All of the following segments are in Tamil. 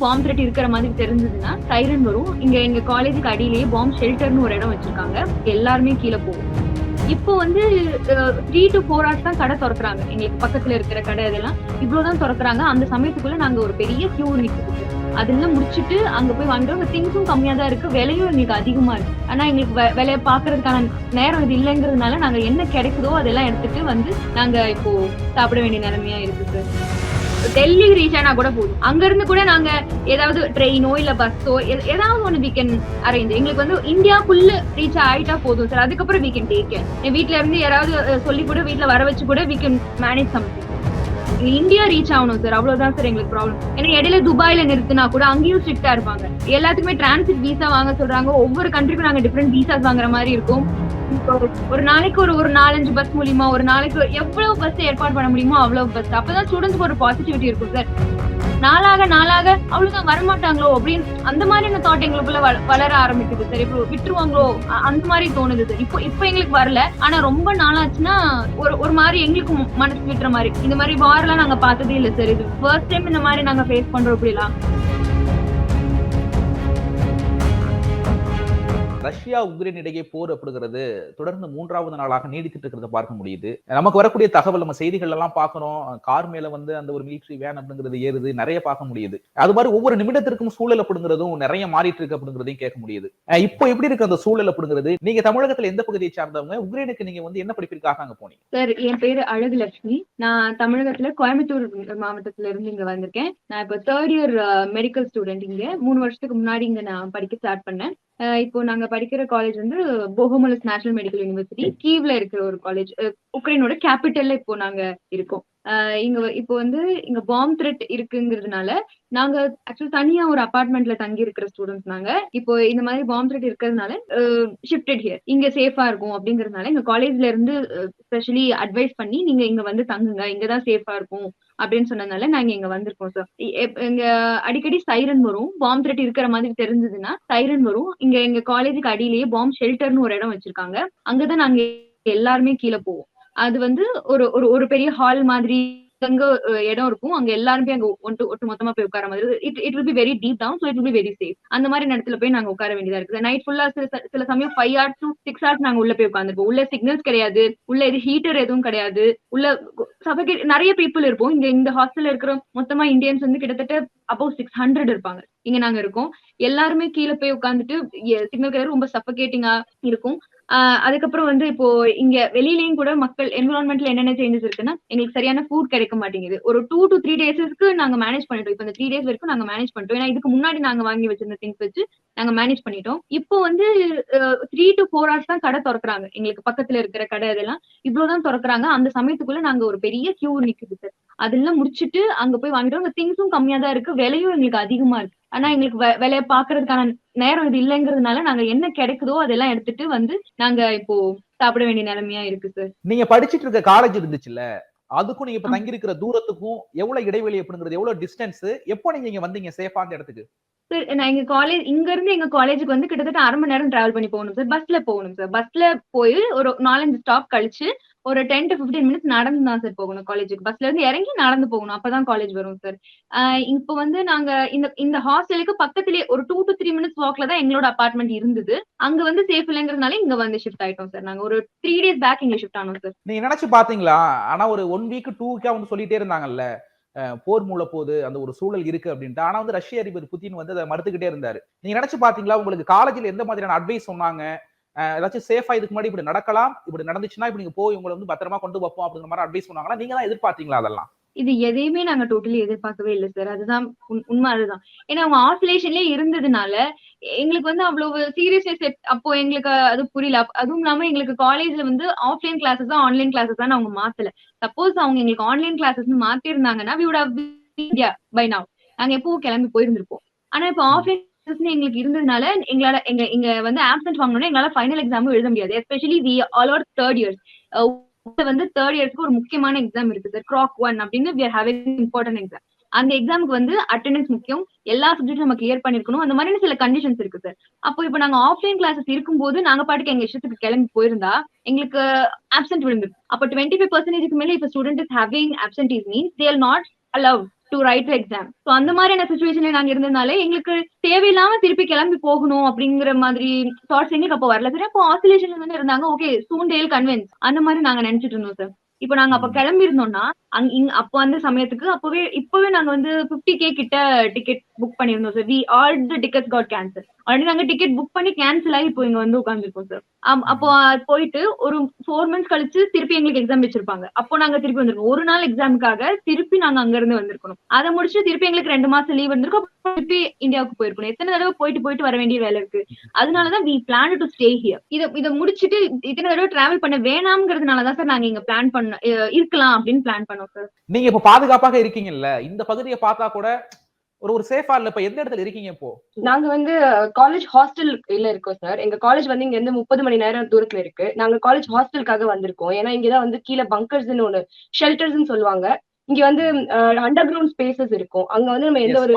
பாம் த்ரெட் இருக்கிற மாதிரி தெரிஞ்சதுன்னா சைரன் வரும். இங்க எங்க காலேஜுக்கு அடியிலேயே பாம் ஷெல்டர்னு ஒரு இடம் வச்சிருக்காங்க. எல்லாருமே கீழே போகும். இப்போ வந்து 3 to 4 hours தான் கடை திறக்கிறாங்க. எங்களுக்கு பக்கத்துல இருக்கிற கடை இதெல்லாம் இவ்வளவுதான் திறக்கிறாங்க. அந்த சமயத்துக்குள்ள நாங்க ஒரு பெரிய கியூ நிக்குது. அதெல்லாம் முடிச்சுட்டு அங்க போய் வாங்குறோம். திங்ஸும் கம்மியா தான் இருக்கு, விலையும் எங்களுக்கு அதிகமா இருக்கு. ஆனா எங்களுக்கு விலையை பாக்குறதுக்கான நேரம் இது இல்லைங்கிறதுனால நாங்க என்ன கிடைக்குதோ அதெல்லாம் எடுத்துட்டு வந்து நாங்க இப்போ சாப்பிட வேண்டிய நிலைமையா இருக்கு சார். டெல்லி ரீச் ஆனா கூட போதும். அங்க இருந்து கூட நாங்க ஏதாவது ட்ரெயினோ இல்ல பஸ்ஸோ ஏதாவது ஒண்ணு வீ கேன் அரேஞ்ச். எங்களுக்கு வந்து இந்தியாக்குள்ள ரீச் ஆயிட்டா போதும் சார். அதுக்கப்புறம் வீ கேன் டேக் கேர். வீட்டுல இருந்து யாராவது சொல்லி கூட வீட்டுல வர வச்சு கூட we can manage something. India reach ஆகணும் சார், அவ்வளவுதான் சார் எங்களுக்கு ப்ராப்ளம். ஏன்னா இடையில துபாயில நிறுத்தினா கூட அங்கேயும் ஸ்ட்ரிக்டா இருப்பாங்க. எல்லாத்துக்குமே டிரான்சிட் விசா வாங்க சொல்றாங்க. ஒவ்வொரு கண்ட்ரிக்கும் நாங்க டிஃப்ரெண்ட் விசாஸ் வாங்குற மாதிரி இருக்கும். ஒரு நாளைக்கு ஒரு 4-5 பஸ் மூலியமா ஒரு நாளைக்கு எவ்வளவு பஸ் ஏற்பாடு பண்ண முடியுமோ அவ்வளவு பஸ். அப்பதான் ஸ்டூடெண்ட்ஸ்க்கு ஒரு பாசிட்டிவிட்டி இருக்கும் சார். நாளாக அவ்வளவுதான் வரமாட்டாங்களோ அப்படின்னு அந்த மாதிரியான தாட் எங்களுக்குள்ள வளர ஆரம்பிக்குது சார். இப்போ விட்டுருவாங்களோ அந்த மாதிரி தோணுது சார். இப்போ எங்களுக்கு வரல, ஆனா ரொம்ப நாளாச்சுன்னா ஒரு மாதிரி எங்களுக்கு மனசு விட்டுற மாதிரி. இந்த மாதிரி வாரெல்லாம் நாங்க பார்த்ததே இல்லை சார். இது ஃபர்ஸ்ட் டைம் இந்த மாதிரி நாங்க ஃபேஸ் பண்றோம். இப்படிலாம் ரஷ்யா உக்ரைன் இடையே போர் அப்படிங்கிறது தொடர்ந்து 3வது நாளாக நீடித்துட்டு இருக்கிறத பார்க்க முடியுது. நமக்கு வரக்கூடிய தகவல் நம்ம செய்திகள் எல்லாம் பார்க்கறோம். கார் மேல வந்து அந்த ஒரு மிலிட்டரி வேன் அப்படிங்கிறது ஏறுது, நிறைய பார்க்க முடியுது. அது மாதிரி ஒவ்வொரு நிமிடத்திற்கும் சூழல் அப்படிங்கிறதும் நிறைய மாறிட்டு இருக்கு அப்படிங்கிறதையும் கேட்க முடியுது. இப்போ எப்படி இருக்கு அந்த சூழல் அப்படிங்கிறது? நீங்க தமிழகத்துல எந்த பகுதியை சார்ந்தவங்க? உக்ரைனுக்கு நீங்க வந்து என்ன படிப்பிற்காக அங்க போனீங்க? சார், என் பேரு அழகுலட்சுமி. நான் தமிழகத்துல கோயம்புத்தூர் மாவட்டத்துல இருந்து இங்க வந்திருக்கேன். நான் இப்போ 3rd year மெடிக்கல் ஸ்டூடெண்ட். இங்க 3 வருஷத்துக்கு முன்னாடி இங்க நான் படிக்க ஸ்டார்ட் பண்ணேன். இப்போ நாங்க படிக்கிற காலேஜ் வந்து போஹோமலஸ் நேஷனல் மெடிக்கல் யூனிவர்சிட்டி, கீவ்ல இருக்கிற ஒரு காலேஜ். உக்ரைனோட கேபிட்டல்ல இப்போ நாங்க இருக்கோம். இங்க இப்போ வந்து இங்க பாம் த்ரெட் இருக்குங்கிறதுனால நாங்க ஆக்சுவலி தனியா ஒரு அபார்ட்மெண்ட்ல தங்கி இருக்கிற ஸ்டூடெண்ட்ஸ். நாங்க இப்போ இந்த மாதிரி பாம் த்ரெட் இருக்கிறதுனால ஷிஃப்டட் ஹியர், இங்க சேஃபா இருக்கும் அப்படிங்கறதுனால எங்க காலேஜ்ல இருந்து ஸ்பெஷலி அட்வைஸ் பண்ணி நீங்க இங்க வந்து தங்குங்க, இங்கதான் சேஃபா இருக்கும் அப்படின்னு சொன்னதுனால நாங்க இங்க வந்திருக்கோம் சார். இங்க அடிக்கடி சைரன் வரும். பாம் த்ரெட் இருக்கிற மாதிரி தெரிஞ்சதுன்னா சைரன் வரும். இங்க எங்க காலேஜுக்கு அடியிலேயே பாம் ஷெல்டர்னு ஒரு இடம் வச்சிருக்காங்க. அங்கதான் நாங்க எல்லாருமே கீழே போவோம். அது வந்து ஒரு பெரிய ஹால் மாதிரி அங்க இடம் இருக்கும். அங்க எல்லாருமே அங்க ஒட்டு மொத்தமா போய் உட்கார மாதிரி. It will be very deep down, so it will be very safe. அந்த மாதிரி இடத்துல போய் நாங்க உட்கார வேண்டியதா இருக்குது. நைட் ஃபுல்லா சில சமயம் 5 hours to 6 hours நாங்க உள்ள போய் உட்காந்துருப்போம். உள்ள சிக்னல்ஸ் கிடையாது, உள்ள இது ஹீட்டர் எதுவும் கிடையாது. உள்ள சபைக்கு நிறைய பீப்புள் இருப்போம். இந்த ஹாஸ்டல்ல இருக்கிற மொத்தமா இந்தியன்ஸ் வந்து கிட்டத்தட்ட அபவுட் 600 இருப்பாங்க. இங்க நாங்க இருக்கோம். எல்லாருமே கீழே போய் உட்காந்துட்டு சிக்னல் கிடையாது, ரொம்ப சஃபகேட்டிங்கா இருக்கும். அதுக்கப்புறம் வந்து இப்போ இங்க வெளியிலயும் கூட மக்கள் என்விரான்மெண்ட்ல என்னென்ன சேஞ்சஸ் இருக்குன்னா எங்களுக்கு சரியான ஃபுட் கிடைக்க மாட்டேங்குது. ஒரு 2 to 3 daysக்கு நாங்க மேனேஜ் பண்ணிட்டோம். இப்போ இந்த 3 days வரைக்கும் நாங்க மேனேஜ் பண்ணிட்டோம். ஏன்னா இதுக்கு முன்னாடி நாங்க வாங்கி வச்சிருந்த திங்ஸ் வச்சு நாங்க மேனேஜ் பண்ணிட்டோம். இப்போ வந்து 3 to 4 hours தான் கடை திறக்கிறாங்க. எங்களுக்கு பக்கத்துல இருக்கிற கடை இதெல்லாம் இவ்வளவுதான் திறக்கிறாங்க. அந்த சமயத்துக்குள்ள நாங்க ஒரு பெரிய கியூ நிக்குது சார். அதெல்லாம் முடிச்சுட்டு அங்க போய் வாங்கிட்டோம். திங்ஸும் கம்மியா தான் இருக்கு, விலையும் எங்களுக்கு அதிகமா இருக்கு. ஆனா எங்களுக்கு விலையை பாக்குறதுக்கான நேரம் இது இல்லைங்கிறதுனால நாங்க என்ன கிடைக்குதோ அதெல்லாம் எடுத்துட்டு வந்து நாங்க இப்போ சாப்பிட வேண்டிய நிலைமையா இருக்கு சார். நீங்க படிச்சிட்டு இருக்க காலேஜ் இருந்துச்சுல்ல, அதுக்கும் நீங்க இப்ப தங்கி இருக்கிற தூரத்துக்கும் எவ்வளவு இடைவெளி அப்படிங்கிறது, எவ்வளவு டிஸ்டன்ஸ், எப்போ நீங்க இங்க வந்தீங்க சேஃபா அந்த இடத்துக்கு? சார், நான் இங்க இருந்து எங்க காலேஜுக்கு வந்து கிட்டத்தட்ட 1/2 மணி நேரம் டிராவல் பண்ணி போகணும் சார். பஸ்ல போகணும் சார். பஸ்ல போய் ஒரு 4-5 ஸ்டாப் கழிச்சு ஒரு 10 to 15 minutes நடந்து தான் சார் போகணும் காலேஜுக்கு. பஸ்ல இருந்து இறங்கி நடந்து போகணும், அப்பதான் காலேஜ் வரும் சார். இப்போ வந்து நாங்க இந்த ஹாஸ்டலுக்கு பக்கத்திலேயே ஒரு 2 to 3 minutes வாக்ல தான் எங்களோட அபார்ட்மெண்ட் இருந்தது. அங்க வந்து சேஃப் இல்லைங்கிறதுனால இங்க வந்து ஷிஃப்ட் ஆயிட்டோம் சார். நாங்க ஒரு 3 days பேக் இங்க ஷிஃப்ட் ஆனோம் சார். நீங்க நினைச்சு பாத்தீங்களா? ஆனா ஒரு 1 week 2 week வந்து சொல்லிட்டே இருந்தாங்கல்ல, போர் மூல போது அந்த ஒரு சூழல் இருக்கு அப்படின்ட்டு. ஆனா வந்து ரஷ்ய அதிபர் புதின் வந்து அதை மறுத்துக்கிட்டே இருந்தாரு. நீங்க நினைச்சு பாத்தீங்களா? உங்களுக்கு காலேஜ்ல எந்த மாதிரியான அட்வைஸ் சொன்னாங்க? ஏதாச்சும் சேஃபா இதுக்கு முன்னாடி இப்படி நடக்கலாம், இப்படி நடந்துச்சுன்னா இப்படி நீங்க போய் உங்களை வந்து பத்திரமா கொண்டு வைப்போம் அப்படிங்கிற மாதிரி அட்வைஸ் சொன்னாங்களா? நீங்க தான் எதிர்பார்த்தீங்களா அதெல்லாம்? இது எதையுமே நாங்க டோட்டலி எதிர்பார்க்கவே இல்லை சார். அதுதான் உண்மை. அதுதான். ஏன்னா அவங்க ஆசிலேஷன்லயே இருந்ததுனால எங்களுக்கு வந்து அவ்வளவு சீரியஸ்னஸ் அப்போ எங்களுக்கு அது புரியல. அதுவும் இல்லாம எங்களுக்கு காலேஜ்ல வந்து ஆஃப்லைன் கிளாஸஸ் தான் ஆன்லைன் கிளாஸஸ் தான் அவங்க மாத்தல. சப்போஸ் அவங்க எங்களுக்கு ஆன்லைன் கிளாஸஸ் மாத்தி இருந்தாங்கன்னா we would have been in India by now. நாங்க எப்பவும் கிளம்பி போயிருந்திருப்போம். ஆனா இப்போ ஆஃப்லைன் கிளாஸஸ் எங்களுக்கு இருந்ததுனால எங்களால இங்க வந்து ஆப்சென்ட் வாங்கணும்னா எங்களால ஃபைனல் எக்ஸாமும் எழுத முடியாது. Especially we all are 3rd years. வந்து 3rd yearக்கு ஒரு முக்கியமான எக்ஸாம் இருக்கு சார், CRORE 1 அப்படின்னு. we are having important exam. அந்த எக்ஸாமுக்கு வந்து அட்டெண்டன்ஸ் முக்கியம், எல்லா சப்ஜெக்டும் நம்ம கிளியர் பண்ணிருக்கணும், அந்த மாதிரி சில கண்டிஷன்ஸ் இருக்கு சார். அப்போ இப்போ நாங்க ஆஃப்லைன் கிளாஸஸ் இருக்கும்போது நாங்க பாட்டுக்கு எங்க இஷ்டத்துக்கு கிளம்பி போயிருந்தா எங்களுக்கு ஆப்சென்ட் விழுந்துடும். அப்போ 25% மேல இப்ப student is having absentees means they are not allowed to write exam. So அந்த மாதிரியான சுச்சுவேஷன்ல நாங்க இருந்ததுனால எங்களுக்கு தேவையில்லாம திருப்பி கிளம்பி போகணும் அப்படிங்கிற மாதிரி தாட்ஸ் எங்களுக்கு அப்போ வரல சார். அப்போ ஆசிலேஷன்ல தானே இருந்தாங்க, ஓகே சூன் தேல் கன்வின்ஸ் அந்த மாதிரி நாங்க நினைச்சிட்டு இருந்தோம் சார். இப்போ நாங்க அப்ப கிளம்பி இருந்தோம்னா அப்போ அந்த சமயத்துக்கு இப்பவே நாங்க வந்து 50K கிட்ட டிக்கெட் புக் பண்ணிருந்தோம் sir. We all the tickets got cancel. Already நாங்க டிக்கெட் புக் பண்ணி கேன்சல் ஆகி இப்போ இங்க வந்து உட்காந்துருக்கோம் சார். அப்போ போயிட்டு ஒரு 4 months கழிச்சு திருப்பி எங்களுக்கு எக்ஸாம் வச்சிருப்பாங்க. அப்போ நாங்க திருப்பி வந்திருக்கோம். ஒரு நாள் எக்ஸாமுக்காக திருப்பி நாங்க அங்க இருந்து வந்திருக்கணும். அதை முடிச்சுட்டு திருப்பி எங்களுக்கு 2 மாசம் லீவ் வந்திருக்கும். திருப்பி இந்தியாவுக்கு போயிருக்கணும். எத்தனை தடவை போயிட்டு வர வேண்டிய வேலை இருக்கு. அதனாலதான் we plan to stay here. இதை முடிச்சுட்டு இத்தனை தடவை டிராவல் பண்ண வேணாம்ங்கிறதுனாலதான் சார் நாங்க இங்க பிளான் பண்ண இருக்கலாம் அப்படின்னு பிளான் பண்ணோம் சார். நீங்க இப்ப பாதுகாப்பாக இருக்கீங்கல்ல, இந்த பகுதியை பார்த்தா கூட ஒரு சேஃபா இல்ல. இப்ப எந்த இடத்துல இருக்கீங்க இப்போ? நாங்க வந்து காலேஜ் ஹாஸ்டல் இருக்கோம் சார். எங்க காலேஜ் வந்து இங்க இருந்து 30 மணி நேரம் தூரத்துல இருக்கு. நாங்க காலேஜ் ஹாஸ்டலுக்காக வந்திருக்கோம். ஏன்னா இங்கதான் வந்து கீழே பங்கர்ஸ்ன்னு ஒண்ணு ஷெல்டர்ஸ்ன்னு சொல்லுவாங்க. இங்க வந்து அண்டர் கிரவுண்ட் ஸ்பேசஸ் இருக்கும். அங்க வந்து நம்ம எந்த ஒரு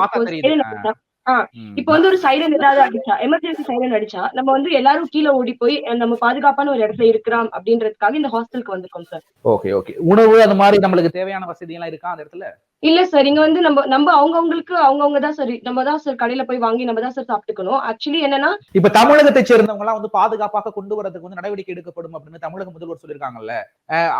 இப்ப வந்து ஒரு சைரன் ஏதாவது அடிச்சா, எமர்ஜென்சி சைரன் அடிச்சா நம்ம வந்து எல்லாரும் கீழே ஓடி போய் நம்ம பாதுகாப்பான ஒரு இடத்துல இருக்கிறோம் அப்படின்றதுக்காக இந்த ஹாஸ்டலுக்கு வந்திருக்கோம் சார். Okay okay. உணவு அந்த மாதிரி நம்மளுக்கு தேவையான வசதி எல்லாம் இருக்கா அந்த இடத்துல? இல்ல சார், இங்க வந்து நம்ம அவங்கவுங்களுக்கு அவங்கவுங்க தான் சார், நம்ம தான் சார் கடையில போய் வாங்கி நம்ம தான் சார் சாப்பிட்டுக்கணும். ஆக்சுவலி என்னன்னா இப்ப தமிழகத்தை சேர்ந்தவங்க எல்லாம் வந்து பாதுகாப்பாக கொண்டு வரதுக்கு வந்து நடவடிக்கை எடுக்கப்படும் அப்படின்னு தமிழக முதல்வர் சொல்லியிருக்காங்கல்ல.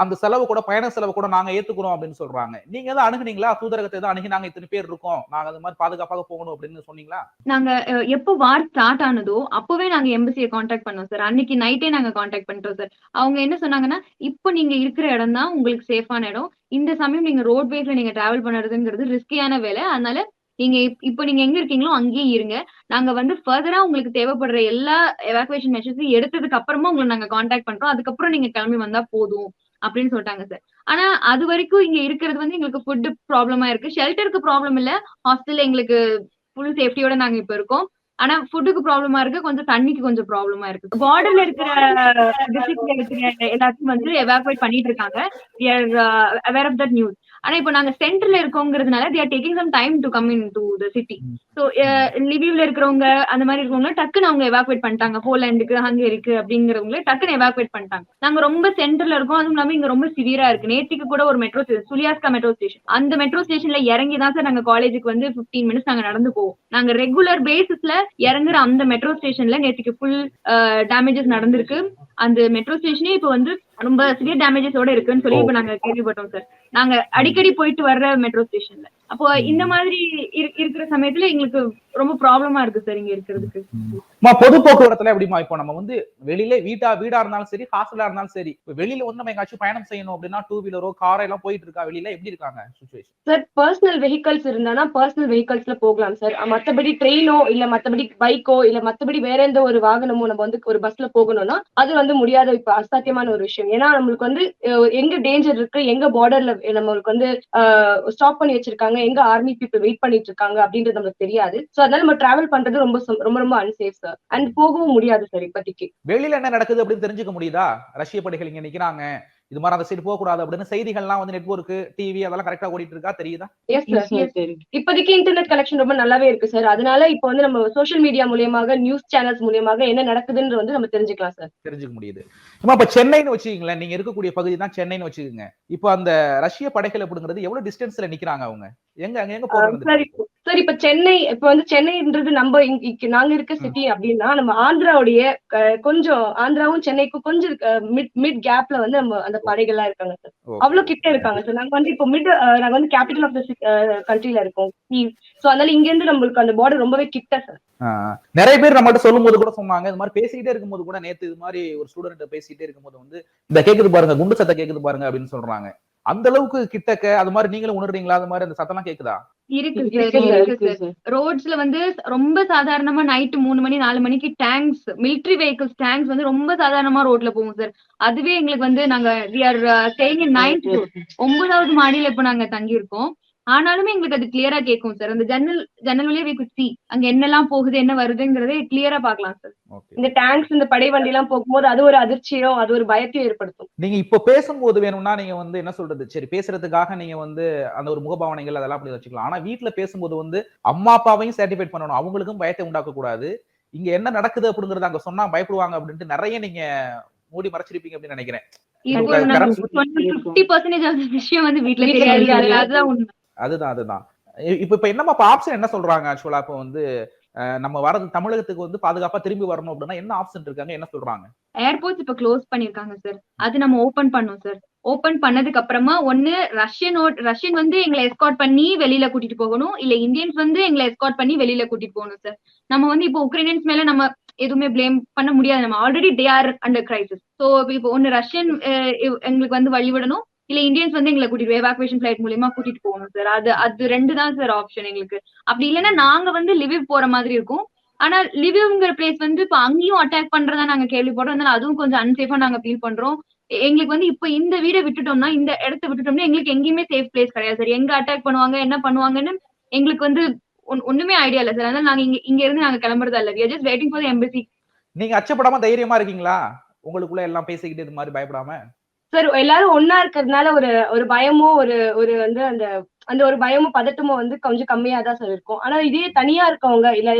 அந்த செலவு கூட, பயண செலவு கூட நாங்க ஏத்துக்கிறோம் அப்படின்னு சொல்றாங்க. நீங்க ஏதாவது அணுகுனீங்களா? தூதரகத்தை தான் அணுகி நாங்க இத்தனை பேர் இருக்கோம், நாங்க அது மாதிரி பாதுகாப்பாக போகணும் அப்படின்னு சொன்னீங்களா? நாங்க எப்போ வார் ஸ்டார்ட் ஆனதோ அப்பவே நாங்க எம்பசியை கான்டாக்ட் பண்ணோம் சார். அன்னைக்கு நைட்டே நாங்க கான்டாக்ட் பண்ணிட்டோம் சார். அவங்க என்ன சொன்னாங்கன்னா, இப்போ நீங்க இருக்கிற இடம் தான் உங்களுக்கு சேஃபான இடம். இந்த சமயம் நீங்க ரோட்வேஸ்ல நீங்க டிராவல் பண்றதுங்கிறது ரிஸ்கியான வேலை. அதனால நீங்க இப்போ நீங்க எங்க இருக்கீங்களோ அங்கேயே இருங்க. நாங்க வந்து ஃபர்தரா உங்களுக்கு தேவைப்படுற எல்லா எவாக்குவேஷன் மெஷர்ஸையும் எடுத்ததுக்கு அப்புறமா உங்களை நாங்க கான்டாக்ட் பண்றோம். அதுக்கப்புறம் நீங்க கிளம்பி வந்தா போதும் அப்படின்னு சொல்லிட்டாங்க சார். ஆனா அது வரைக்கும் இங்க இருக்கிறது வந்து எங்களுக்கு ஃபுட் ப்ராப்ளமா இருக்கு. ஷெல்டருக்கு ப்ராப்ளம் இல்ல. ஹாஸ்டல்ல எங்களுக்கு ஃபுல் சேஃப்டியோட நாங்க இப்ப இருக்கோம். ஆனா ஃபுட்டுக்கு ப்ராப்ளமா இருக்கு, கொஞ்சம் தண்ணிக்கு கொஞ்சம் ப்ராப்ளமா இருக்கு. பார்டர்ல இருக்கிற டிஸ்ட்ரிக்ட்ல இருக்கிற எல்லாத்தையும் வந்து எவாக்குவேட் பண்ணிட்டு இருக்காங்க. we are aware of that news. ஆனா இப்போ நாங்க சென்டர்ல இருக்கோங்கிறதுனால they are taking some time to come into the city. So லிவிவ்ல இருக்கிறவங்க அந்த மாதிரி இருக்கவங்க டக்குன்னு அவங்க எவாக்குவேட் பண்ணிட்டாங்க. போலாண்டுக்கு, ஹங்கேரிக்கு அப்படிங்கிறவங்களே டக்குன்னு எவாக்குவேட் பண்ணிட்டாங்க. நாங்க ரொம்ப சென்டர்ல இருக்கோம். அதுவும் இல்லாம இங்க ரொம்ப சிவியரா இருக்கு. நேத்திக்கு கூட ஒரு மெட்ரோ ஸ்டேஷன், சுலியாஸ்கா மெட்ரோ ஸ்டேஷன், அந்த மெட்ரோ ஸ்டேஷன்ல இறங்கி தான் சார் நாங்க காலேஜுக்கு வந்து 15 minutes நாங்க நடந்து போவோம். நாங்க ரெகுலர் பேசிஸ்ல இறங்குற அந்த மெட்ரோ ஸ்டேஷன்ல நேத்திக்கு ஃபுல் டேமேஜஸ் நடந்திருக்கு. அந்த மெட்ரோ ஸ்டேஷனே இப்ப வந்து ரொம்ப சிவியர் டேமேஜஸோட இருக்குன்னு சொல்லி இப்ப நாங்க கேள்விப்பட்டோம் சார். நாங்க அடிக்கடி போயிட்டு வர்ற மெட்ரோ ஸ்டேஷன்ல. அப்போ இந்த மாதிரி இருக்கிற சமயத்துல எங்களுக்கு ரொம்ப ப்ராப்ளமா இருக்கு சார் இங்க இருக்கிறதுக்கு. பொது போக்குவரத்துல எப்படிமா? இப்போ நம்ம வந்து வெளியில வீடா இருந்தாலும் சரி, ஹாஸ்டலா இருந்தாலும் சரி, வெளியில வந்து நம்ம எங்காச்சும் பயணம் செய்யணும் அப்படின்னா 2-வீலரோ காரோ எல்லாம் போயிட்டு இருக்கா? வெளியில எப்படி இருக்காங்க சிச்சுவேஷன்? சார் பர்சனல் வெஹிக்கல்ஸ் இருந்தானா பர்சனல் வெஹிக்கல்ஸ்ல போகலாம் சார். மத்தபடி ட்ரெயினோ இல்ல மத்தபடி பைக்கோ இல்ல மத்தபடி வேற எந்த ஒரு வாகனமோ நம்ம வந்து ஒரு பஸ்ல போகணும்னா அது வந்து முடியாத, இப்ப அசாத்தியமான ஒரு விஷயம். ஏன்னா நம்மளுக்கு வந்து எங்க டேஞ்சர் இருக்கு, எங்க பார்டர்ல நம்மளுக்கு வந்து ஸ்டாப் பண்ணி வச்சிருக்காங்க, எங்க ஆர்மி பீப்புள் வெயிட் பண்ணிட்டு இருக்காங்க அப்படின்றது நம்மளுக்கு தெரியாது. சோ அதனால நம்ம டிராவல் பண்றது ரொம்ப ரொம்ப ரொம்ப அன்சேஃப் சார். அண்ட் போகவும் முடியாது சார் இப்போதைக்கு. வெளியில என்ன நடக்குது அப்படின்னு தெரிஞ்சுக்க முடியுதா? ரஷ்ய படைகள் இங்க நிக்கிறாங்க, இது மாதிரி அந்த சைடு போக கூடாது அப்படின்னு செய்திகள்லாம் வந்து நெட்வொர்க், டிவி அதெல்லாம் கரெக்டா ஓடிட்டு இருக்கா? தெரியுதா? Yes sir. இப்போதைக்கு இன்டர்நெட் கனெக்ஷன் ரொம்ப நல்லாவே இருக்கு சார். அதனால இப்போ வந்து நம்ம சோஷியல் மீடியா மூலியமாக, நியூஸ் சேனல்ஸ் மூலியமாக என்ன நடக்குதுன்னு வந்து நம்ம தெரிஞ்சுக்கலாம் சார். தெரிஞ்சுக்க முடியுது. இப்ப சென்னைன்னு வச்சுக்கீங்களேன், நீங்க இருக்கக்கூடிய பகுதி தான் சென்னைன்னு வச்சுக்கோங்க. இப்போ அந்த ரஷ்ய படைகள் அப்படிங்கிறது எவ்வளவு டிஸ்டன்ஸ்ல நிக்கிறாங்க? அவங்க எங்க போறாங்க சார்? இப்ப சென்னை, இப்ப வந்து சென்னைன்றது நம்ம நாங்க இருக்க சிட்டி அப்படின்னா நம்ம ஆந்திராவுடைய கொஞ்சம், ஆந்திராவும் சென்னைக்கும் கொஞ்சம் மிட் கேப்ல வந்து நம்ம அந்த படைகள்லாம் இருக்காங்க சார். அவ்வளவு கிட்ட இருக்காங்க சார். நாங்க வந்து இப்போ நாங்க வந்து கேபிட்டல் ஆஃப் த கண்ட்ரில இருக்கோம். சோ அதனால இங்க இருந்து நம்மளுக்கு அந்த பார்டர் ரொம்பவே கிட்ட சார். நிறைய பேர் நம்மகிட்ட சொல்லும் போது கூட சொன்னாங்க, இது மாதிரி பேசிக்கிட்டே இருக்கும்போது கூட, நேத்து இது மாதிரி ஒரு ஸ்டூடெண்ட் பேசிக்கிட்டே இருக்கும்போது வந்து இந்த கேக்குது பாருங்க, குண்டு சத்தம் கேக்குது பாருங்க அப்படின்னு சொல்றாங்க. அந்த அளவுக்கு கிட்டக்க அது மாதிரி நீங்களும் உணர்றீங்களா? அது மாதிரி அந்த சத்தம்லாம் கேக்குதா? இருக்கு சார். ரோட்ஸ்ல வந்து ரொம்ப சாதாரணமா நைட் 3 மணி 4 மணிக்கு டேங்க்ஸ், மிலிட்டரி வெஹிக்கிள்ஸ் டேங்க்ஸ் வந்து ரொம்ப சாதாரணமா ரோட்ல போகும் சார். அதுவே எங்களுக்கு வந்து நாங்க we are staying in 9th floor, 9வது மாடியில இப்ப நாங்க தங்கி இருக்கோம். ஆனாலுமே எங்களுக்கு அது கிளியரா கேட்கும் சார். அந்த ஜன்னல் வழியா we could see அங்க என்னெல்லாம் போகுது, என்ன வருதுங்கிறதே கிளியரா பாக்கலாம் சார். இந்த டேங்க்ஸ், இந்த படை வண்டி எல்லாம் போகும்போது அது ஒரு அதிர்ச்சியோ, அது ஒரு பயத்தையும் ஏற்படுத்தும். நீங்க இப்ப பேசும்போது வேணும்னா நீங்க வந்து என்ன சொல்றது, சரி பேசுறதுக்காக நீங்க வந்து அந்த ஒரு முகபாவனைகள் அதெல்லாம் அப்படி வச்சுக்கலாம். ஆனா வீட்டுல பேசும்போது வந்து அம்மா அப்பாவையும் சர்டிஃபைட் பண்ணணும், அவங்களுக்கும் பயத்தை உண்டாக்க கூடாது. இங்க என்ன நடக்குது அப்படிங்கறது அங்க சொன்னா பயப்படுவாங்க அப்படின்ட்டு நிறைய நீங்க மூடி மறைச்சிருப்பீங்க அப்படின்னு நினைக்கிறேன். 50% விஷயம் வந்து வீட்டுல தெரியாது. அதுதான் உண்மை. அதுதான் இப்ப என்னமா ஆப்ஷன் என்ன சொல்றாங்க ஆக்சுவலா? இப்போ வந்து நம்ம வரது தமிழகத்துக்கு வந்து பாதுகாப்பா திரும்பி வரணும் அப்படின்னா என்ன ஆப்ஷன் இருக்காங்க? என்ன சொல்றாங்க? ஏர்போர்ட்ஸ் இப்ப க்ளோஸ் பண்ணிருக்காங்க சார். அது நம்ம ஓப்பன் பண்ணோம் சார். ஓப்பன் பண்ணதுக்கு அப்புறமா ஒண்ணு ரஷ்யன் வந்து எங்கள எஸ்கார்ட் பண்ணி வெளியில கூட்டிட்டு போகணும். இல்ல இந்தியன்ஸ் வந்து எங்கள எஸ்கார்ட் பண்ணி வெளியில கூட்டிட்டு போகணும் சார். நம்ம வந்து இப்போ உக்ரைனியன்ஸ் மேல நம்ம எதுவுமே ப்ளேம் பண்ண முடியாது. நம்ம already they are under crisis. So இப்போ ஒண்ணு ரஷ்யன் எங்களுக்கு வந்து வழிவிடணும். இல்ல இந்தியன்ஸ் வந்து எங்களை கூட்டிட்டு எவாக்குவேஷன் ஃபிளைட் மூலியமா கூட்டிட்டு போகணும் சார். அது 2 தான் சார் ஆப்ஷன் எங்களுக்கு. அப்படி இல்லைன்னா நாங்க வந்து லிவிவ் போற மாதிரி இருக்கும். ஆனா லிவிவ்ங்கிற பிளேஸ் வந்து இப்ப அங்கேயும் அட்டாக் பண்றதா நாங்க கேள்விப்படுறோம். அதனால அதுவும் கொஞ்சம் அன்சேஃபா நாங்க ஃபீல் பண்றோம். எங்களுக்கு வந்து இப்ப இந்த வீடை விட்டுட்டோம்னா, இந்த இடத்த விட்டுட்டோம்னா எங்களுக்கு எங்கேயுமே சேஃப் பிளேஸ் கிடையாது சார். எங்க அட்டாக் பண்ணுவாங்க, என்ன பண்ணுவாங்கன்னு எங்களுக்கு வந்து ஒண்ணுமே ஐடியா இல்ல சார். அதனால நாங்க இங்க இருந்து நாங்க கிளம்புறதா இல்ல. We are just waiting for the embassy. நீங்க அச்சப்படாம தைரியமா இருக்கீங்களா? உங்களுக்குள்ள எல்லாம் பேசிக்கிட்டு இது மாதிரி பயப்படாம? சார் எல்லாரும் ஒன்னா இருக்கிறதுனால ஒரு ஒரு பயமோ ஒரு ஒரு வந்து அந்த அந்த ஒரு பயமும் பதட்டமோ வந்து கொஞ்சம் கம்மியா தான் சார் இருக்கும். ஆனா இதே தனியா இருக்கவங்க இல்ல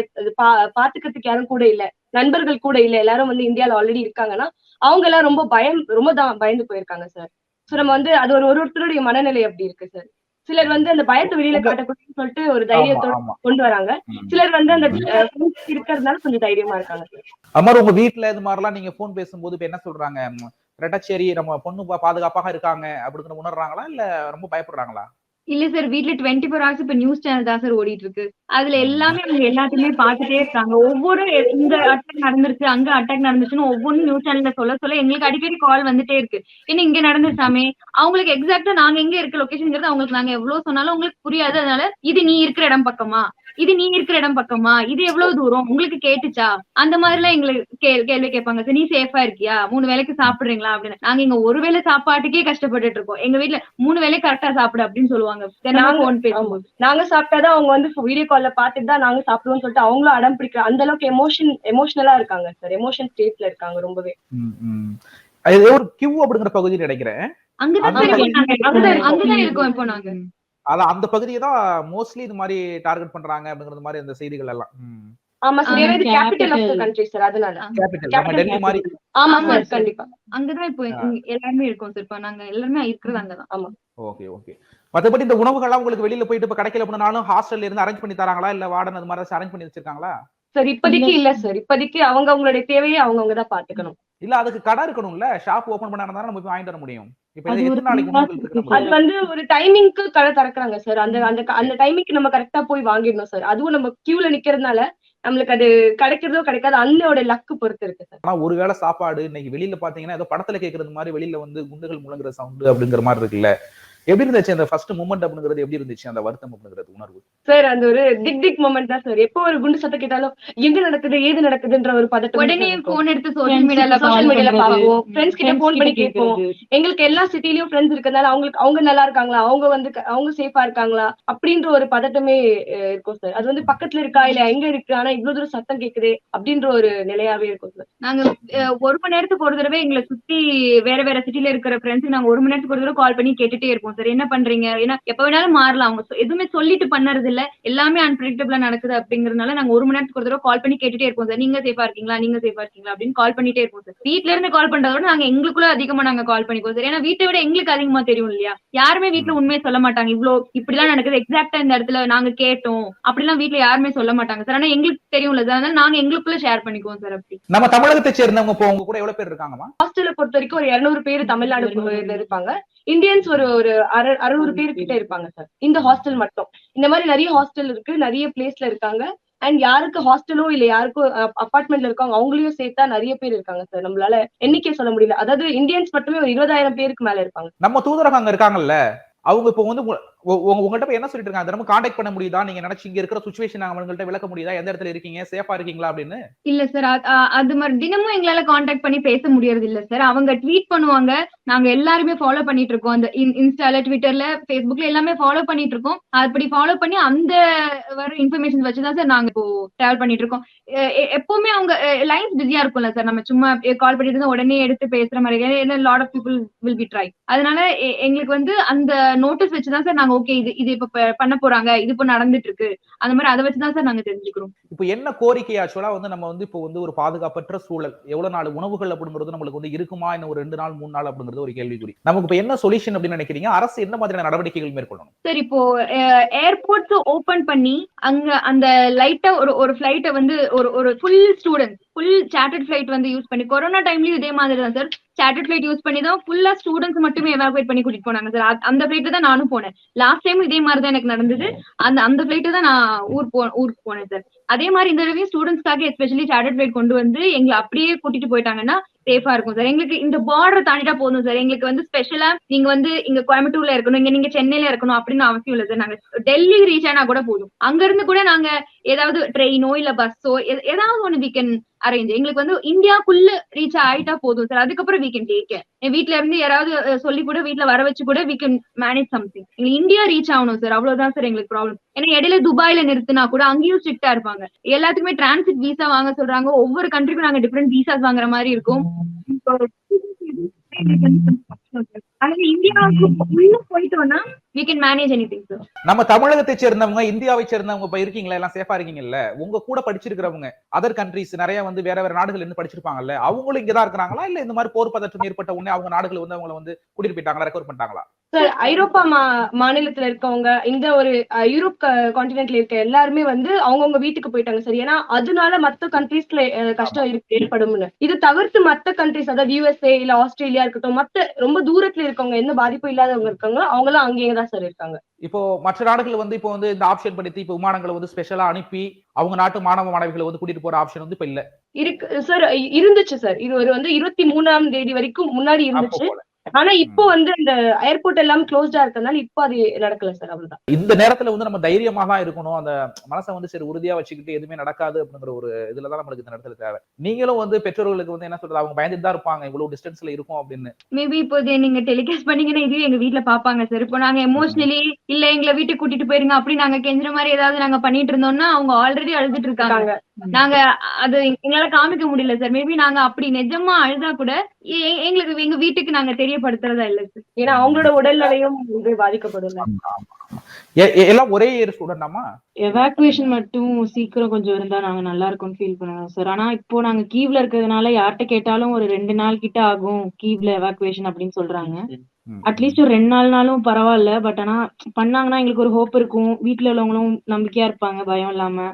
பாத்துக்கிறதுக்கு யாரும் கூட இல்ல, நண்பர்கள் கூட இல்ல, எல்லாரும் வந்து இந்தியால ஆல்ரெடி இருக்காங்கன்னா அவங்க எல்லாம் ரொம்ப தான் பயந்து போயிருக்காங்க சார். சோ நம்ம வந்து அது ஒருத்தருடைய மனநிலை அப்படி இருக்கு சார். சிலர் வந்து அந்த பயத்தை வெளியில காட்டக்கூடாதுன்னு சொல்லிட்டு ஒரு தைரியத்தோட கொண்டு வராங்க. சிலர் வந்து அந்த இருக்கிறதுனால கொஞ்சம் தைரியமா இருக்காங்க சார். அம்மா உங்க வீட்டுல இது மாதிரிலாம் நீங்க போன் பேசும்போது இப்ப என்ன சொல்றாங்க? ரெட்டச்சேரி நம்ம பொண்ணு பாதுகாப்பாக இருக்காங்க அப்படிங்கிற உணர்றாங்களா இல்ல ரொம்ப பயப்படுறாங்களா? இல்ல சார், வீட்ல 24 ஹவர்ஸ் இப்ப நியூஸ் சேனல் தான் சார் ஓடிட்டு இருக்கு. அதுல எல்லாமே அவங்க எல்லாத்தையுமே பார்த்துட்டே இருக்காங்க. ஒவ்வொரு இங்க அட்டாக் நடந்துருச்சு, அங்க அட்டாக் நடந்துச்சுன்னு ஒவ்வொன்னும் நியூஸ் சேனல்ல சொல்ல எங்களுக்கு அடிக்கடி கால் வந்துட்டே இருக்கு. ஏன்னா இங்க நடந்துருச்சாமே, அவங்களுக்கு எக்ஸாக்ட்டா நாங்க எங்க இருக்க லொகேஷன்ங்கிறது அவங்களுக்கு நாங்க எவ்வளவு சொன்னாலும் உங்களுக்கு புரியாது. அதனால இது நீ இருக்கிற இடம் பக்கமா, இது நீ இருக்கிற இடம் பக்கமா, இது எவ்வளவு தூரம் உங்களுக்கு கேட்டுச்சா, அந்த மாதிரி எல்லாம் எங்களுக்கு கேள்வி கேட்பாங்க சார். நீ சேஃபா இருக்கியா, 3 வேளைக்கு சாப்பிடுறீங்களா அப்படின்னு. நாங்க இங்க ஒரு வேளை சாப்பாட்டுக்கே கஷ்டப்பட்டுட்டு இருக்கோம். எங்க வீட்டுல 3 வேளை கரெக்டா சாப்பிடு அப்படின்னு சொல்லுவாங்க. நாங்க சாப்பிட்டாதான் அவங்க வந்து வீடியோ கால்ல பாத்துட்டு தான் நாங்க சாப்பிடுவோம்னு சொல்லிட்டு அவங்களும் அடம் பிடிக்கிற அந்த அளவுக்கு எமோஷனலா இருக்காங்க சார். எமோஷன் ஸ்டேட்ல இருக்காங்க ரொம்பவே. ஒரு கியூ அப்படிங்கிற பகுதி நினைக்கிறேன். அங்கதான் இருக்கோம் இப்போ நாங்க. அதான் அந்த பகுதியை தான் மோஸ்ட்லி இது மாதிரி டார்கெட் பண்றாங்க அப்படிங்கிற மாதிரி அந்த செய்திகள் எல்லாம். ஆமா சார், இது capital of the country sir. அதனால கேபிட்டல் டெல்லி மாதிரி. ஆமா சார், கண்டிப்பா அங்கதான் இப்போ எல்லாருமே இருக்கோம் சார். இப்ப நாங்க எல்லாருமே இருக்கிறது அங்கதான். ஆமா. Okay okay. மத்தபடி இந்த உணவுகள்லாம் உங்களுக்கு வெளியில போயிட்டு இப்ப கிடைக்கல அப்படினாலும் ஹாஸ்டல்ல இருந்து அரேஞ்ச் பண்ணி தராங்களா இல்ல வார்டன் அது மாதிரி அரேஞ்ச் பண்ணி வச்சிருக்காங்களா? சார் இப்போதைக்கு இல்ல சார். இப்போதைக்கு அவங்களுடைய தேவையை அவங்க தான் பாத்துக்கணும். இல்ல அதுக்கு கடை இருக்கணும்ல, ஷாப் ஓபன் பண்ணா இருந்தா நம்ம போய் வாங்கிட்டு வர முடியும். இப்ப எத்தனை நாளைக்கு உணவுகள் இருக்கு? அது வந்து ஒரு டைமிங்க்கு கடை திறக்கறாங்க சார். அந்த டைமிங்க்கு நம்ம கரெக்டா போய் வாங்கிடணும் சார். அதுவும் நம்ம கியூல நிக்கிறதுனால நம்மளுக்கு அது கிடைக்கிறதோ கிடைக்காது, அண்ணோட லக்கு பொறுத்து இருக்கு சார். ஆனா ஒருவேளை சாப்பாடு இன்னைக்கு வெளியில பாத்தீங்கன்னா ஏதோ படத்துல கேக்குறது மாதிரி வெளியில வந்து குண்டுகள் முழங்குற சவுண்ட் அப்படிங்கிற மாதிரி இருக்குல்ல, எப்படி இருந்துச்சு அந்த ஃபர்ஸ்ட் மூமெண்ட் அப்படிங்கிறது? எப்படி இருந்துச்சு அந்த வருத்தம் அப்படிங்கிறது உணர்வு? சார் அந்த ஒரு டிக் மொமெண்ட் தான் சார். எப்போ ஒரு குண்டு சத்தம் கேட்டாலும் எங்க நடக்குது ஏது நடக்குதுன்ற ஒரு பதட்டம். உடனே போன் எடுத்து சோஷியல் மீடியால பாப்போம், ஃப்ரெண்ட்ஸ் கிட்ட போன் பண்ணி கேட்போம். எங்களுக்கு எல்லா சிட்டிலயும் ஃப்ரெண்ட்ஸ் இருக்கனால அவங்க நல்லா இருக்காங்களா, அவங்க சேஃபா இருக்காங்களா அப்படின்ற ஒரு பதட்டமே இருக்கும் சார். அது வந்து பக்கத்துல இருக்கா இல்ல எங்க இருக்கு, ஆனா இவ்வளவு தூரம் சத்தம் கேக்குது அப்படின்ற ஒரு நிலையாவே இருக்கும் சார். நாங்க 1 மணி நேரத்துக்கு ஒரு தடவை எங்களை சுத்தி வேற வேற சிட்டில இருக்கிற ஃப்ரெண்ட்ஸ் நாங்க 1 மணி நேரத்துக்கு ஒரு தடவை கால் பண்ணி கேட்டுட்டே இருப்போம் சார். என்ன பண்றீங்க, ஏன்னா எப்ப வேணாலும் மாறலாம். அவங்க எதுவுமே சொல்லிட்டு பண்ணறது இல்ல, எல்லாமே அன்பிரடிக்டபிளா நடக்குது அப்படிங்கறதுனால நாங்க 1 மணி நேரத்துக்கு ஒரு தடவை கால் பண்ணி கேட்டுட்டே இருப்போம் சார். நீங்க சேஃபா இருக்கீங்களா, நீங்க சேஃபா இருக்கீங்களா அப்படின்னு கால் பண்ணிட்டே இருப்போம் சார். வீட்ல இருந்து கால் பண்றதோட நாங்க எங்களுக்குள்ள அதிகமா நாங்க கால் பண்ணிப்போம் சார். ஏன்னா வீட்டை விட எங்களுக்கு அதிகமா தெரியும் இல்லையா. யாருமே வீட்டுல உண்மையை சொல்ல மாட்டாங்க. இப்படிலாம் நடக்குது, எக்ஸாக்டா இந்த இடத்துல நாங்க கேட்டோம் அப்படிலாம் வீட்டுல யாருமே சொல்ல மாட்டாங்க சார். ஆனா எங்களுக்கு தெரியும்ல சார், அதனால நாங்க எங்களுக்குள்ள ஷேர் பண்ணிக்குவோம் சார். அப்படி நம்ம தமிழகத்தை சேர்ந்தவங்க இப்போ உங்க கூட எவ்வளவு பேர் இருக்காங்கம்மா? ஹாஸ்டல்ல பொறுத்த வரைக்கும் ஒரு 200 பேர் தமிழ்நாடு இருப்பாங்க. இந்தியன்ஸ் ஒரு 600 பேர் கிட்ட இருப்பாங்க சார் இந்த ஹாஸ்டல் மட்டும். இந்த மாதிரி நிறைய ஹாஸ்டல் இருக்கு, நிறைய பிளேஸ்ல இருக்காங்க. அண்ட் யாருக்கு ஹாஸ்டலோ இல்ல யாருக்கும் அபார்ட்மெண்ட்ல இருக்காங்க அவங்களையும் சேர்த்தா நிறைய பேர் இருக்காங்க சார். நம்மளால எண்ணிக்கை சொல்ல முடியல. அதாவது இந்தியன்ஸ் மட்டுமே ஒரு 20,000 பேருக்கு மேல இருப்பாங்க. நம்ம தூதரகம் அங்க இருக்காங்கல்ல, அவங்க இப்போ வந்து உங்கள்கிட்ட என்ன சொல்லிட்டு இருக்காங்க? நம்ம கான்டாக்ட் பண்ண முடியுதா? நீங்க நினைச்சு இங்க இருக்கிற சிச்சுவேஷன் அவங்கள்ட்ட விளக்க முடியுதா? எந்த இடத்துல இருக்கீங்க, சேஃபா இருக்கீங்களா அப்படின்னு? இல்ல சார், அது மாதிரி தினமும் எங்களால கான்டாக்ட் பண்ணி பேச முடியறது இல்ல சார். அவங்க ட்வீட் பண்ணுவாங்க, நாங்க எல்லாருமே ஃபாலோ பண்ணிட்டு இருக்கோம். அந்த இன்ஸ்டால, ட்விட்டர்ல, ஃபேஸ்புக்ல எல்லாமே ஃபாலோ பண்ணிட்டு இருக்கோம். அப்படி ஃபாலோ பண்ணி அந்த வர இன்ஃபர்மேஷன் வச்சுதான் சார் நாங்க இப்போ டிராவல் பண்ணிட்டு இருக்கோம். எப்பவுமே அவங்க லைன்ஸ் பிஸியா இருக்கும்ல சார், நம்ம சும்மா கால் பண்ணிட்டு இருந்தா உடனே எடுத்து பேசுற மாதிரி lot of people will be try. அதனால எங்களுக்கு வந்து அந்த நோட்டீஸ் வச்சுதான் சார் நாங்க நாங்க ஓகே இது இப்ப பண்ண போறாங்க, இது இப்ப நடந்துட்டு இருக்கு, அந்த மாதிரி அதை வச்சுதான் சார் நாங்க தெரிஞ்சுக்கிறோம். இப்போ என்ன கோரிக்கை ஆக்சுவலா வந்து நம்ம வந்து இப்போ வந்து ஒரு பாதுகாப்பற்ற சூழல், எவ்வளவு நாள் உணவுகள் அப்படிங்கிறது நம்மளுக்கு வந்து இருக்குமா, இன்னும் ஒரு 2 நாள் 3 நாள் அப்படிங்கிறது ஒரு கேள்விக்குறி. நமக்கு இப்ப என்ன சொல்யூஷன் அப்படின்னு நினைக்கிறீங்க? அரசு என்ன மாதிரியான நடவடிக்கைகள் மேற்கொள்ளணும்? சார் இப்போ ஏர்போர்ட்ஸ் ஓபன் பண்ணி அங்க அந்த லைட்டா ஒரு ஃபிளைட்டை வந்து ஒரு full students full chartered flight வந்து யூஸ் பண்ணி, கொரோனா டைம்லயும் இதே மாதிரி தான் சார், சார்ட்டர்ட் ஃபிளைட் யூஸ் பண்ணி தான் ஃபுல்லா ஸ்டூடெண்ட்ஸ் மட்டுமே எவாகுவேட் பண்ணி கூட்டிட்டு போனாங்க சார். அந்த ஃபிளைட் தான் நானும் போனேன். லாஸ்ட் டைம் இதே மாதிரி தான் எனக்கு நடந்தது. அந்த ஃபிளைட் தான் நான் ஊருக்கு போனேன் சார். அதே மாதிரி இந்த தடவை ஸ்டூடெண்ட்ஸ்க்காக எஸ்பெஷலி சார்ட்டர்ட் ஃபிளைட் கொண்டு வந்து எங்களை அப்படியே கூட்டிட்டு போயிட்டாங்கன்னா சேஃபா இருக்கும் சார். எங்களுக்கு இந்த பார்டர் தாண்டிட்டா போதும் சார். எங்களுக்கு வந்து ஸ்பெஷலா நீங்க வந்து இங்க கோயம்புத்தூர்ல இருக்கணும், நீங்க சென்னையில இருக்கணும் அப்படின்னு அவசியம் இல்லை சார். நாங்க டெல்லி ரீச் ஆனா கூட போதும். அங்க இருந்து கூட நாங்க ஏதாவது ட்ரெயினோ இல்ல பஸ்ஸோ ஏதாவது ஒண்ணு வீ கேன் அரேஞ்ச். எங்களுக்கு வந்து இந்தியாக்குள்ள ரீச் ஆயிட்டா போதும் சார். அதுக்கப்புறம் வீ கேன் டேக். என் வீட்ல இருந்து யாராவது சொல்லி கூட வீட்ல வர வச்சு கூட வீ கேன் மேனேஜ் சம்திங். எங்களுக்கு இந்தியா ரீச் ஆகணும் சார், அவ்வளவுதான் சார் எங்களுக்கு ப்ராப்ளம். ஏன்னா இடையில துபாயில நிறுத்தினா கூட அங்கேயும் ஸ்ட்ரிக்டா இருப்பாங்க. எல்லாத்துக்குமே டிரான்சிட் விசா வாங்க சொல்றாங்க. ஒவ்வொரு கண்ட்ரிக்கும் நாங்க டிஃபரெண்ட் விசாஸ் வாங்குற மாதிரி இருக்கும். இந்தியாவுக்கு உள்ள போயிட்டோம்னா we can manage anything sir. நம்ம தமிழகத்தை சேர்ந்தவங்க, இந்தியாவை சேர்ந்தவங்க இப்ப இருக்கீங்களா, எல்லாம் சேஃபா இருக்கீங்கல்ல? உங்க கூட படிச்சிருக்கிறவங்க அதர் கண்ட்ரீஸ் நிறைய வந்து வேற நாடுகள் இருந்து படிச்சிருப்பாங்கல்ல, அவங்களும் இங்கதான் இருக்கிறாங்களா, இல்ல இந்த மாதிரி போர் பதற்றம் ஏற்பட்ட உடனே அவங்க நாடுகள் வந்து அவங்களை வந்து கூட்டிட்டு போயிட்டாங்களா, ரெக்கவர் பண்ணிட்டாங்களா? சார் ஐரோப்பா மாநிலத்துல இருக்கவங்க, இந்த ஒரு யூரோப் கான்டினென்ட்ல இருக்க எல்லாருமே வந்து அவங்கவுங்க வீட்டுக்கு போயிட்டாங்க சார். ஏன்னா அதனால மத்த கண்ட்ரீஸ்ல கஷ்டம் ஏற்படும்னு. இது தவிர்த்து மத்த கண்ட்ரீஸ், அதாவது யூஎஸ்ஏ இல்ல ஆஸ்திரேலியா இருக்கட்டும், மத்த ரொம்ப தூரத்துல இருக்கவங்க, எந்த பாதிப்பும் இல்லாதவங்க இருக்காங்க, அவங்க எல்லாம் அங்கேயே தான் சார் இருக்காங்க. இப்போ மற்ற நாடுகள் வந்து இப்போ வந்து இந்த ஆப்ஷன் படுத்தி இப்போ விமானங்களை வந்து ஸ்பெஷலா அனுப்பி அவங்க நாட்டு மாணவ மாணவிகளை வந்து கூட்டிட்டு போற ஆப்ஷன் வந்து இப்ப இல்ல இருக்கு சார். இருந்துச்சு சார். இது ஒரு வந்து 23ஆம் தேதி வரைக்கும் முன்னாடி இருந்துச்சு. ஆனா இப்போ வந்து இந்த ஏர்போர்ட் எல்லாம் க்ளோஸ்டா இருக்கறனால இப்போ அது நடக்கல சார். அவ்வளவுதான். இந்த நேரத்துல வந்து நம்ம தைரியமா தான் இருக்கணும். அந்த மனசை வந்து சரி உறுதியா வச்சுக்கிட்டு எதுவுமே நடக்காது அப்படிங்கிற ஒரு இதுலதான் நம்மளுக்கு இந்த நேரத்துல தேவை. நீங்களும் வந்து பெற்றோர்களுக்கு வந்து என்ன சொல்றது, அவங்க பயந்துட்டு தான் இருப்பாங்க இவ்வளவு டிஸ்டன்ஸ்ல இருக்கும் அப்படின்னு. மேபி இப்போ நீங்க டெலிகாஸ்ட் பண்ணீங்கன்னா இதுவே எங்க வீட்டுல பாப்பாங்க சார். இப்போ நாங்க எமோஷனலி இல்ல எங்களை வீட்டுக்கு கூட்டிட்டு போயிருங்க அப்படி நாங்க கெஞ்சுற மாதிரி ஏதாவது நாங்க பண்ணிட்டு இருந்தோம்னா அவங்க ஆல்ரெடி அழுதுட்டு இருக்காங்க. நாங்க அது எங்களால காமிக்க முடியல சார். மேபி நாங்க அப்படி நிஜமா அழுதா கூட எங்களுக்கு எங்க வீட்டுக்கு நாங்க தெரியப்படுத்துறதா இல்ல சார். ஏன்னா அவங்களோட உடல்நிலையும் பாதிக்கப்படும். எல்லாம் ஒரே இயர் ஸ்டூடெண்டாமா? எவாக்குவேஷன் மட்டும் சீக்கிரம் கொஞ்சம் இருந்தா நாங்க நல்லா இருக்கும்னு ஃபீல் பண்ணுவோம் சார். ஆனா இப்போ நாங்க கீவ்ல இருக்கிறதுனால யார்கிட்ட கேட்டாலும் ஒரு 2 நாள் கிட்ட ஆகும் கீவ்ல எவாக்குவேஷன் அப்படின்னு சொல்றாங்க. அட்லீஸ்ட் ஒரு 2 நாள்னாலும் பரவாயில்ல. பட் ஆனா பண்ணாங்கன்னா எங்களுக்கு ஒரு ஹோப் இருக்கும், வீட்டுல உள்ளவங்களும் நம்பிக்கையா இருப்பாங்க பயம் இல்லாம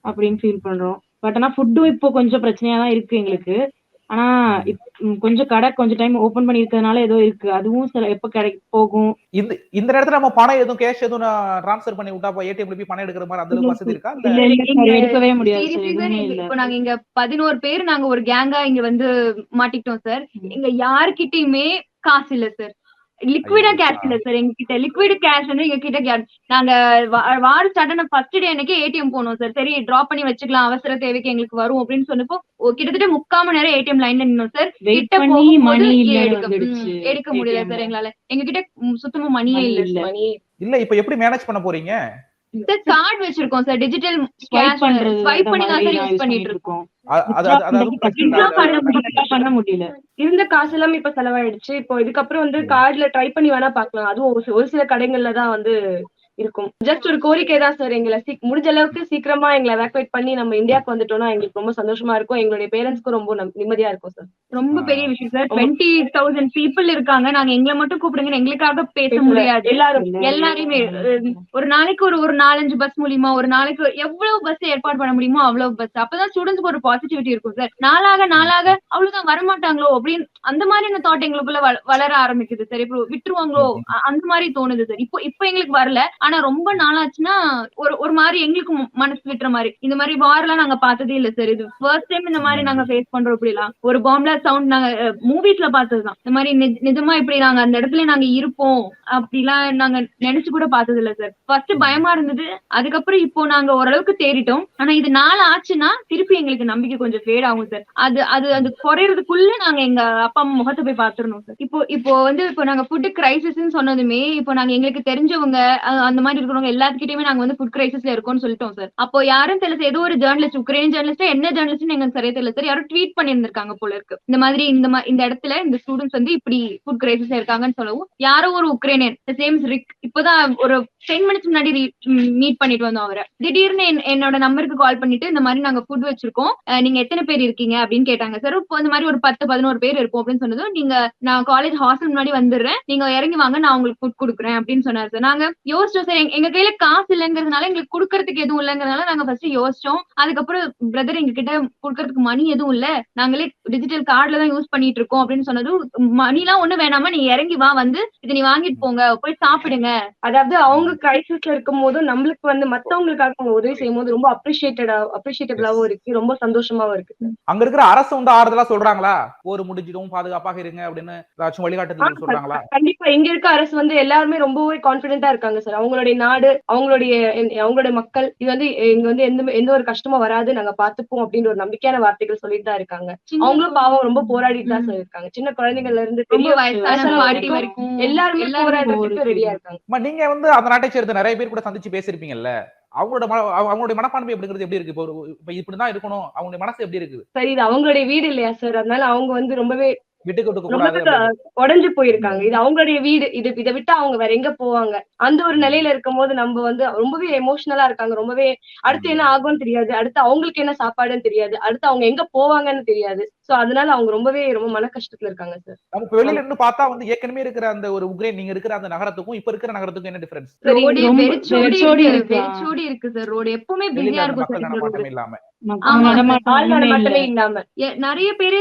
அப்படின்னு ஃபீல் பண்றோம். பட் ஆனா ஃபுட்டும் இப்போ கொஞ்சம் பிரச்சனையா தான் இருக்கு எங்களுக்கு. ஆனா கொஞ்சம் கடை கொஞ்சம் டைம் ஓபன் பண்ணி இருக்கிறதுனால ஏதோ இருக்கு, அதுவும் சில எப்ப கடைக்கு போகும். இந்த நேரத்துல நம்ம பணம் எதுவும் கேஷ் எதுவும் டிரான்ஸ்ஃபர் பண்ணி விட்டா ஏடிஎம்ல போய் பணம் எடுக்கிற மாதிரி அந்த வசதி இருக்கா? எடுக்கவே முடியாது. இப்போ நாங்க இங்க 11 பேர் நாங்க ஒரு கேங்கா இங்க வந்து மாட்டிக்கிட்டோம் சார். இங்க யாருக்கிட்டயுமே காசு இல்ல சார். லிக்விடா கேஷ் இல்ல சார் எங்க கிட்ட. லிக்விட் கேஷ் வந்து எங்க கிட்ட நாங்க வார் ஸ்டார்ட் ஆன ஃபர்ஸ்ட் டே அன்னைக்கு ஏடிஎம் போனோம் சார். சரி டிராப் பண்ணி வச்சுக்கலாம், அவசர தேவைக்கு எங்களுக்கு வரும் அப்படின்னு சொன்னப்போ கிட்டத்தட்ட 3/4 மணி நேரம் ஏடிஎம் லைன்ல நின்னோம் சார். கிட்ட போகும்போது எடுக்க முடியல சார் எங்களால. எங்க கிட்ட சுத்தமா மணியே இல்ல. இப்ப எப்படி மேனேஜ் பண்ண போறீங்க? கார்டு வச்சிருக்கோம் சார், டிஜிட்டல் ஸ்வைப் பண்ணி தான் சார் யூஸ் பண்ணிட்டு இருக்கோம். பண்ண முடியல. இருந்த காசு எல்லாம் இப்ப செலவாயிடுச்சு. இப்போ இதுக்கப்புறம் வந்து கார்டுல ட்ரை பண்ணி வேணா பாக்கலாம். அதுவும் ஒரு சில கடைகள்ல தான் வந்து இருக்கும். ஜஸ்ட் ஒரு கோரிக்கை தான் சார். எங்களை முடிஞ்ச அளவுக்கு சீக்கிரமா எங்களை எவாக்குவேட் பண்ணி நம்ம இந்தியாவுக்கு வந்துட்டோம்னா எங்களுக்கு ரொம்ப சந்தோஷமா இருக்கும். எங்களுடைய பேரண்ட்ஸ்க்கும் ரொம்ப நிம்மதியா இருக்கும் சார். ரொம்ப பெரிய விஷயம் சார். 20,000 பீப்புள் இருக்காங்க. நாங்க எங்களை மட்டும் கூப்பிடுங்க, எங்களுக்காக பேச முடியாது. எல்லாரையுமே ஒரு நாளைக்கு ஒரு 4-5 பஸ் மூலியமா ஒரு நாளைக்கு எவ்வளவு பஸ் ஏற்பாடு பண்ண முடியுமோ அவ்வளவு பஸ். அப்பதான் ஸ்டூடெண்ட்ஸ்க்கு ஒரு பாசிட்டிவிட்டி இருக்கும் சார். நாளாக அவ்வளவுதான் வரமாட்டாங்களோ அப்படின்னு அந்த மாதிரியான தாட் எங்களுக்குள்ள வளர ஆரம்பிக்குது சார். இப்போ விட்டுருவாங்களோ அந்த மாதிரி தோணுது சார். இப்போ எங்களுக்கு வரல. ஆனா ரொம்ப நாளாச்சுன்னா ஒரு மாதிரி எங்களுக்கு மனசு விட்டுற மாதிரி. இந்த மாதிரி வாரெல்லாம் நாங்க பார்த்ததே இல்ல சார். இது ஃபர்ஸ்ட் டைம் இந்த மாதிரி நாங்க ஃபேஸ் பண்றோம். இப்படிலாம் ஒரு பாம்ப்ல சவுண்ட் நாங்க மூவிஸ்ல பார்த்ததுதான். இந்த மாதிரி நிஜமா இப்படி நாங்க அந்த இடத்துல நாங்க இருப்போம் அப்படிலாம் நாங்க நினைச்சு கூட பார்த்தது இல்ல சார். ஃபர்ஸ்ட் பயமா இருந்தது. அதுக்கப்புறம் இப்போ நாங்க ஓரளவுக்கு தேறிட்டோம். ஆனா இது நாள் ஆச்சுன்னா திருப்பி எங்களுக்கு நம்பிக்கை கொஞ்சம் ஃபேட் ஆகும் சார். அது குறையறதுக்குள்ள நாங்க எங்க அப்பா அம்மா முகத்தை போய் பாத்துறணும் சார். இப்போ நாங்க ஃபுட் கிரைசிஸ் சொன்னதுமே இப்போ நாங்க எங்களுக்கு தெரிஞ்சவங்க அந்த அந்த மாதிரி இருக்கிறவங்க எல்லாத்துக்கிட்டயுமே நாங்க வந்து ஃபுட் கிரைசிஸ்ல இருக்கோம்னு சொல்லிட்டோம் சார். அப்போ யாரும் தெரியல, ஏதோ ஒரு ஜேர்னலிஸ்ட், உக்ரைன் ஜேர்னலிஸ்ட் என்ன ஜேர்னலிஸ்ட் எங்களுக்கு சரியா தெரியல சார், யாரும் ட்வீட் பண்ணியிருந்திருக்காங்க போல இருக்கு. இந்த மாதிரி இந்த இடத்துல இந்த ஸ்டூடெண்ட்ஸ் வந்து இப்படி ஃபுட் கிரைசிஸ்ல இருக்காங்கன்னு சொல்லவும், யாரோ ஒரு உக்ரைனியன் சேம் ரிக் இப்பதான் ஒரு 10 மினிட்ஸ் முன்னாடி மீட் பண்ணிட்டு வந்தோம் அவரை. திடீர்னு என்னோட நம்பருக்கு கால் பண்ணிட்டு இந்த மாதிரி நாங்க ஃபுட் வச்சிருக்கோம், நீங்க எத்தனை பேர் இருக்கீங்க அப்படின்னு கேட்டாங்க சார். இப்போ இந்த மாதிரி ஒரு 10-11 பேர் இருப்போம் அப்படின்னு சொன்னதும், நீங்க நான் காலேஜ் ஹாஸ்டல் முன்னாடி வந்துடுறேன், நீங்க இறங்கி வாங்க, நான் உங்களுக்கு ஃபுட் கொடுக்குறேன் அப்படின்னு சொன்னாரு சார். நாங்க யோசிச்சோம் சார், எங்க கையில காசு இல்லைங்கிறதுனால, எங்களுக்கு கொடுக்கறதுக்கு எதுவும் இல்லைங்கிறதுனால நாங்க ஃபர்ஸ்ட் யோசிச்சோம். அதுக்கப்புறம் பிரதர் எங்க கிட்ட கொடுக்கறதுக்கு மணி எதுவும் இல்ல, நாங்களே டிஜிட்டல் கார்டுல தான் யூஸ் பண்ணிட்டு இருக்கோம் அப்படின்னு சொன்னதும், மணி எல்லாம் ஒண்ணு வேணாமா, நீ இறங்கி வா, வந்து இதை நீ வாங்கிட்டு போங்க, போய் சாப்பிடுங்க. அதாவது அவங்க கிரைசிஸ்ல இருக்கும் போதும் நம்மளுக்கு வந்து மத்தவங்களுக்காக அவங்க உதவி செய்யும் போது ரொம்ப அப்ரிஷியேட்டபிளாவும் இருக்கு, ரொம்ப சந்தோஷமாவும் இருக்கு. அங்க இருக்கிற அரசு வந்து ஆறுதலா சொல்றாங்களா, போர் முடிஞ்சிடும் பாதுகாப்பாக இருங்க அப்படின்னு ஏதாச்சும் வழிகாட்டுதல் சொல்றாங்களா? கண்டிப்பா இங்க இருக்க அரசு வந்து எல்லாருமே ரொம்பவே கான்பிடென்டா இருக்காங்க சார். அவங்களுடைய நாடு, அவங்களுடைய மக்கள், இது வந்து இங்க வந்து எந்த ஒரு கஷ்டமும் வராது, நாங்க பாத்துப்போம் அப்படின்னு ஒரு நம்பிக்கையான வார்த்தைகள் சொல்லிட்டு தான் இருக்காங்க. அவங்களும் பாவம் ரொம்ப போராடிட்டு தான் சார் இருக்காங்க. சின்ன குழந்தைகள்ல இருந்து பெரிய வயசான வரைக்கும் எல்லாருமே போராடுறதுக்கு ரெடியா இருக்காங்க. நீங்க வந்து அந்த நாட்டை சேர்ந்த நிறைய பேர் கூட சந்திச்சு பேசிருப்பீங்கல்ல, அவங்களுடைய மனப்பான்மை அப்படிங்கிறது எப்படி இருக்கு? இப்ப இப்படிதான் இருக்கணும், அவங்களுடைய மனசு எப்படி இருக்கு? சரி, இது அவங்களுடைய வீடு இல்லையா சார், அதனால அவங்க வந்து ரொம்பவே விட்டு கொடுக்க கூடாது, உடைஞ்சு போயிருக்காங்க. இது அவங்களுடைய வீடு, இதை விட்டா அவங்க வேற எங்க போவாங்க? அந்த ஒரு நிலையில இருக்கும் போது நம்ம வந்து ரொம்பவே எமோஷனலா இருக்காங்க. ரொம்பவே அடுத்து என்ன ஆகும்னு தெரியாது, அடுத்து அவங்களுக்கு என்ன சாப்பாடுன்னு தெரியாது, அடுத்து அவங்க எங்க போவாங்கன்னு தெரியாது. சோ அதனால அவங்க ரொம்ப மன கஷ்டத்துல இருக்காங்க சார். நமக்கு வெளியில இருந்து பார்த்தா வந்து ஏற்கனவே இருக்கிற அந்த ஒரு உக்ரைன், நீங்க இருக்கிற அந்த நகரத்துக்கும் இப்ப இருக்கிற நகரத்துக்கும் என்ன டிஃபரன்ஸ்? வெறிச்சோடி இருக்கு சார். ரோடு எப்பவுமே பிஸியா இருக்கும் சார். நடமாட்டமே இல்லாம நிறைய பேரு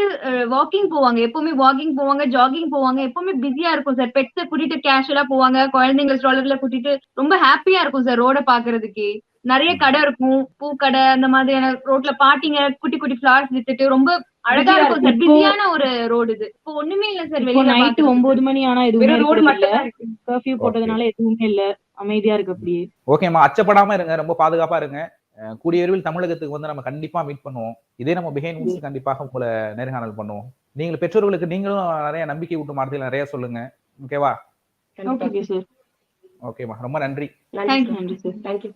வாக்கிங் போவாங்க, எப்பவுமே வாக்கிங் போவாங்க, ஜாகிங் போவாங்க, எப்பவுமே பிஸியா இருக்கும் சார். பெட்ஸை கூட்டிட்டு கேஷுவலா போவாங்க, குழந்தைங்க ஸ்ட்ராலர்ல கூட்டிட்டு ரொம்ப ஹாப்பியா இருக்கும் சார் ரோட பாக்குறதுக்கு. நிறைய கடை இருக்கும், பூக்கடை, அந்த மாதிரியான ரோட்ல பாட்டிங்க குட்டி குட்டி ஃபிளவர்ஸ் வித்துட்டு ரொம்ப அழகா இருக்கும் சார். பிஸியான ஒரு ரோடு இது. இப்போ ஒண்ணுமே இல்ல சார். வெளியில நைட் 9 மணி ஆனா எதுவுமே ரோடு மட்டும் இருக்கு, கர்ஃபியூ போட்டதுனால எதுவுமே இல்ல, அமைதியா இருக்கு அப்படியே. ஓகேமா, அச்சப்படாம இருங்க, ரொம்ப பாதுகாப்பா இருங்க. கூடிய விரைவில் தமிழகத்துக்கு வந்து நம்ம கண்டிப்பா மீட் பண்ணுவோம். இதே நம்ம பிஹைண்ட் கண்டிப்பாக உங்களை நேர்காணல் பண்ணுவோம். நீங்கள் பெற்றோர்களுக்கு நீங்களும் நிறைய நம்பிக்கை ஊட்டும் வார்த்தைகள் நிறைய சொல்லுங்க. ஓகேவா? Okay sir. ஓகேமா, ரொம்ப நன்றி. நன்றி சார். தேங்க்யூ.